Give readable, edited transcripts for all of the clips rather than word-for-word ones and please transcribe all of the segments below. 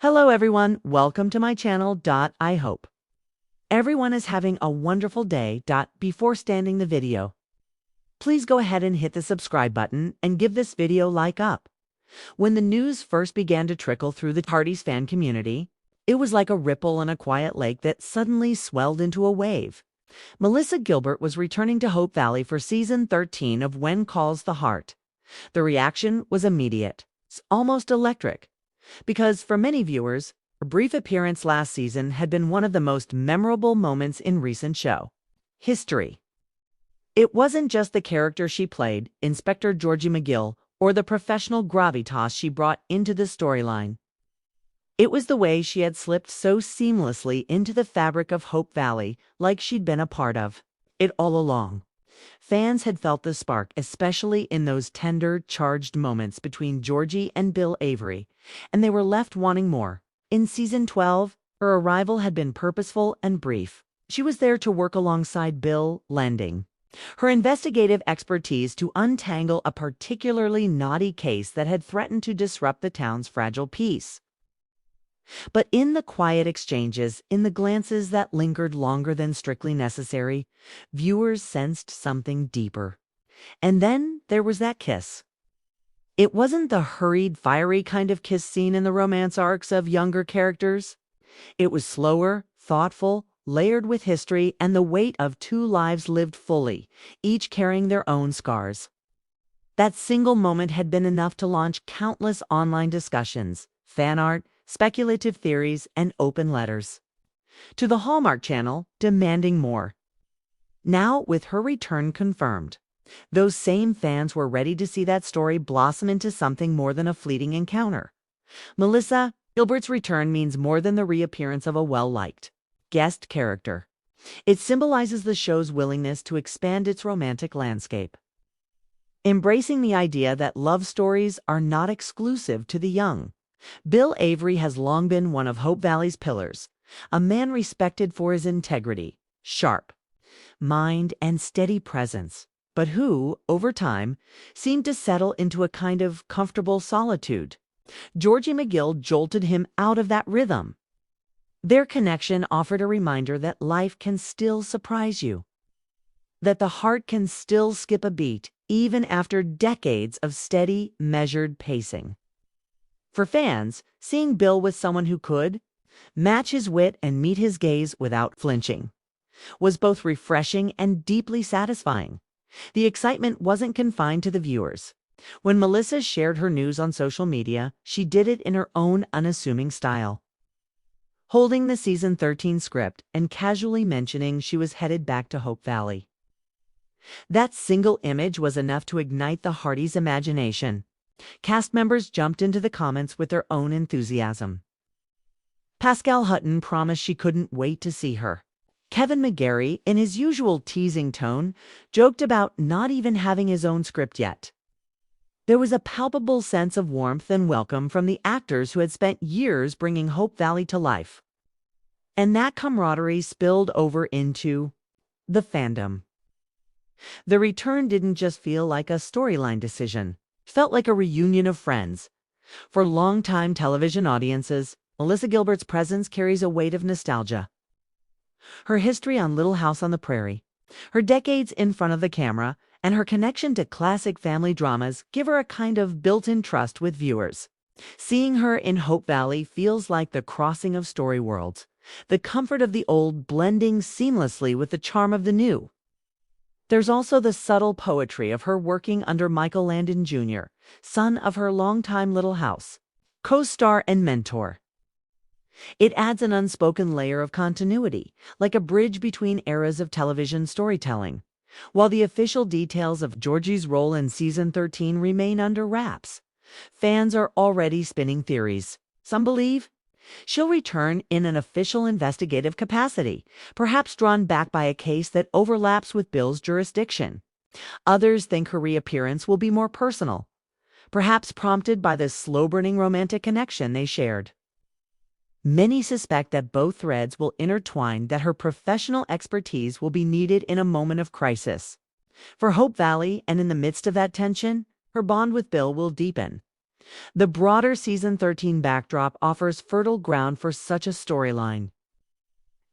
Hello everyone, welcome to my channel. I hope everyone is having a wonderful day. Before starting the video, please go ahead and hit the subscribe button and give this video like up. When the news first began to trickle through the Hearties fan community, it was like a ripple in a quiet lake that suddenly swelled into a wave. Melissa Gilbert was returning to Hope Valley for season 13 of When Calls the Heart. The reaction was immediate, almost electric. Because for many viewers, her brief appearance last season had been one of the most memorable moments in recent show history. It wasn't just the character she played, Inspector Georgie McGill, or the professional gravitas she brought into the storyline. It was the way she had slipped so seamlessly into the fabric of Hope Valley, like she'd been a part of it all along. Fans had felt the spark, especially in those tender, charged moments between Georgie and Bill Avery, and they were left wanting more. In season 12, her arrival had been purposeful and brief. She was there to work alongside Bill, lending her investigative expertise to untangle a particularly knotty case that had threatened to disrupt the town's fragile peace. But in the quiet exchanges, in the glances that lingered longer than strictly necessary, viewers sensed something deeper. And then there was that kiss. It wasn't the hurried, fiery kind of kiss seen in the romance arcs of younger characters. It was slower, thoughtful, layered with history and the weight of two lives lived fully, each carrying their own scars. That single moment had been enough to launch countless online discussions, fan art, speculative theories, and open letters to the Hallmark Channel demanding more. Now, with her return confirmed, those same fans were ready to see that story blossom into something more than a fleeting encounter. Melissa Gilbert's return means more than the reappearance of a well-liked guest character. It symbolizes the show's willingness to expand its romantic landscape, embracing the idea that love stories are not exclusive to the young. Bill Avery has long been one of Hope Valley's pillars, a man respected for his integrity, sharp mind, and steady presence, but who, over time, seemed to settle into a kind of comfortable solitude. Georgie McGill jolted him out of that rhythm. Their connection offered a reminder that life can still surprise you, that the heart can still skip a beat even after decades of steady, measured pacing. For fans, seeing Bill with someone who could match his wit and meet his gaze without flinching was both refreshing and deeply satisfying. The excitement wasn't confined to the viewers. When Melissa shared her news on social media, she did it in her own unassuming style, holding the season 13 script and casually mentioning she was headed back to Hope Valley. That single image was enough to ignite the Hearties' imagination. Cast members jumped into the comments with their own enthusiasm. Pascal Hutton promised she couldn't wait to see her. Kevin McGarry, in his usual teasing tone, joked about not even having his own script yet. There was a palpable sense of warmth and welcome from the actors who had spent years bringing Hope Valley to life. And that camaraderie spilled over into the fandom. The return didn't just feel like a storyline decision. Felt like a reunion of friends. For longtime television audiences, Melissa Gilbert's presence carries a weight of nostalgia. Her history on Little House on the Prairie, her decades in front of the camera, and her connection to classic family dramas give her a kind of built-in trust with viewers. Seeing her in Hope Valley feels like the crossing of story worlds, the comfort of the old blending seamlessly with the charm of the new. There's also the subtle poetry of her working under Michael Landon Jr., son of her longtime Little House co-star and mentor. It adds an unspoken layer of continuity, like a bridge between eras of television storytelling. While the official details of Georgie's role in season 13 remain under wraps, fans are already spinning theories. Some believe she'll return in an official investigative capacity, perhaps drawn back by a case that overlaps with Bill's jurisdiction. Others think her reappearance will be more personal, perhaps prompted by the slow-burning romantic connection they shared. Many suspect that both threads will intertwine, that her professional expertise will be needed in a moment of crisis. For Hope Valley, and in the midst of that tension, her bond with Bill will deepen. The broader Season 13 backdrop offers fertile ground for such a storyline.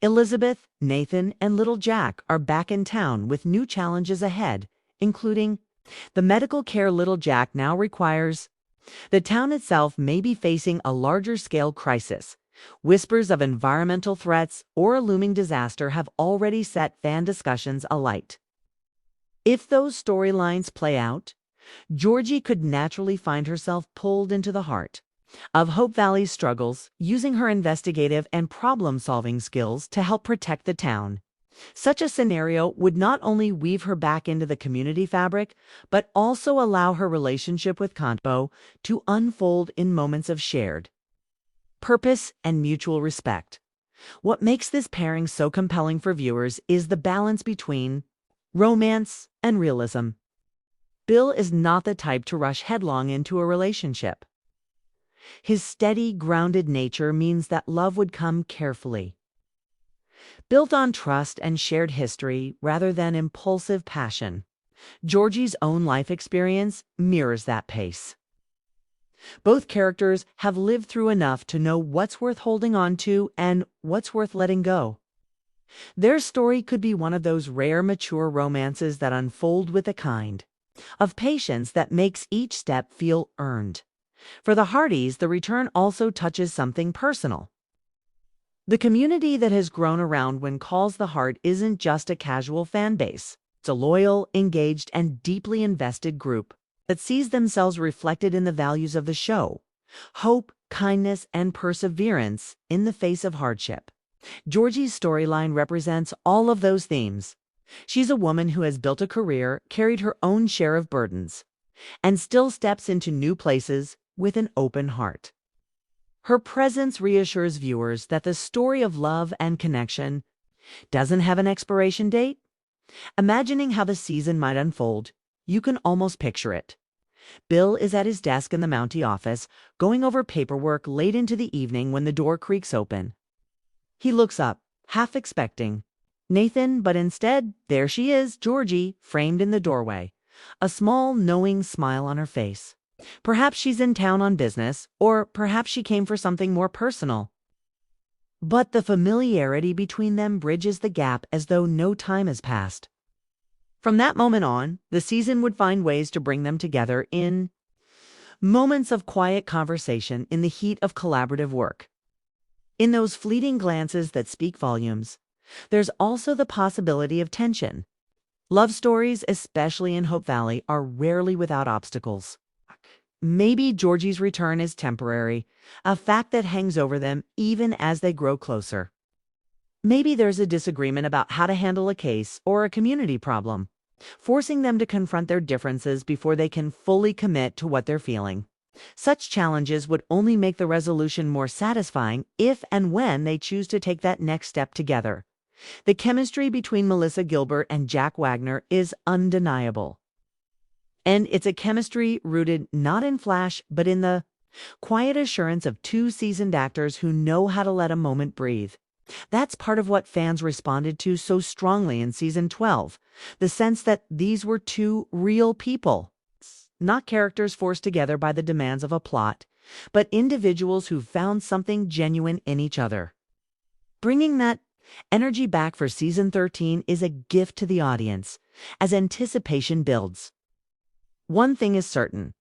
Elizabeth, Nathan, and little Jack are back in town with new challenges ahead, including the medical care little Jack now requires. The town itself may be facing a larger-scale crisis. Whispers of environmental threats or a looming disaster have already set fan discussions alight. If those storylines play out, Georgie could naturally find herself pulled into the heart of Hope Valley's struggles, using her investigative and problem-solving skills to help protect the town. Such a scenario would not only weave her back into the community fabric, but also allow her relationship with Conbo to unfold in moments of shared purpose and mutual respect. What makes this pairing so compelling for viewers is the balance between romance and realism. Bill is not the type to rush headlong into a relationship. His steady, grounded nature means that love would come carefully, built on trust and shared history rather than impulsive passion. Georgie's own life experience mirrors that pace. Both characters have lived through enough to know what's worth holding on to and what's worth letting go. Their story could be one of those rare, mature romances that unfold with a kind of patience that makes each step feel earned. For the Hearties, the return also touches something personal. The community that has grown around When Calls the Heart isn't just a casual fan base. It's a loyal, engaged, and deeply invested group that sees themselves reflected in the values of the show: hope, kindness, and perseverance in the face of hardship. Georgie's storyline represents all of those themes. She's a woman who has built a career, carried her own share of burdens, and still steps into new places with an open heart. Her presence reassures viewers that the story of love and connection doesn't have an expiration date. Imagining how the season might unfold, you can almost picture it. Bill is at his desk in the Mountie office, going over paperwork late into the evening when the door creaks open. He looks up, half expecting Nathan, but instead, there she is, Georgie, framed in the doorway, a small, knowing smile on her face. Perhaps she's in town on business, or perhaps she came for something more personal. But the familiarity between them bridges the gap as though no time has passed. From that moment on, the season would find ways to bring them together in moments of quiet conversation in the heat of collaborative work. In those fleeting glances that speak volumes, there's also the possibility of tension. Love stories, especially in Hope Valley, are rarely without obstacles. Maybe Georgie's return is temporary, a fact that hangs over them even as they grow closer. Maybe there's a disagreement about how to handle a case or a community problem, forcing them to confront their differences before they can fully commit to what they're feeling. Such challenges would only make the resolution more satisfying if and when they choose to take that next step together. The chemistry between Melissa Gilbert and Jack Wagner is undeniable. And it's a chemistry rooted not in flash, but in the quiet assurance of two seasoned actors who know how to let a moment breathe. That's part of what fans responded to so strongly in Season 12, the sense that these were two real people, not characters forced together by the demands of a plot, but individuals who found something genuine in each other. Bringing that energy back for Season 13 is a gift to the audience as anticipation builds. One thing is certain: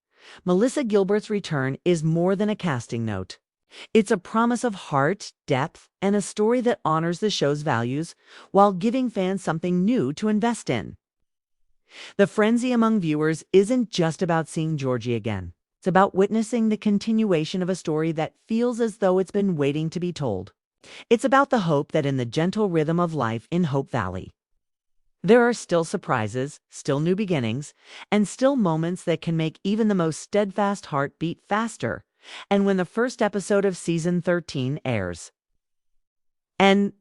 Melissa Gilbert's return is more than a casting note. It's a promise of heart, depth, and a story that honors the show's values while giving fans something new to invest in. The frenzy among viewers isn't just about seeing Georgie again. It's about witnessing the continuation of a story that feels as though it's been waiting to be told. It's about the hope that in the gentle rhythm of life in Hope Valley, there are still surprises, still new beginnings, and still moments that can make even the most steadfast heart beat faster. And when the first episode of Season 13 airs, and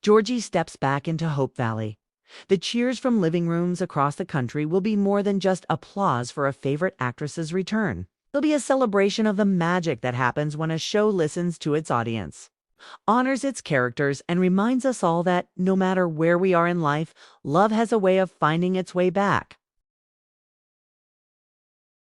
Georgie steps back into Hope Valley, the cheers from living rooms across the country will be more than just applause for a favorite actress's return. It'll be a celebration of the magic that happens when a show listens to its audience, honors its characters, and reminds us all that no matter where we are in life, love has a way of finding its way back.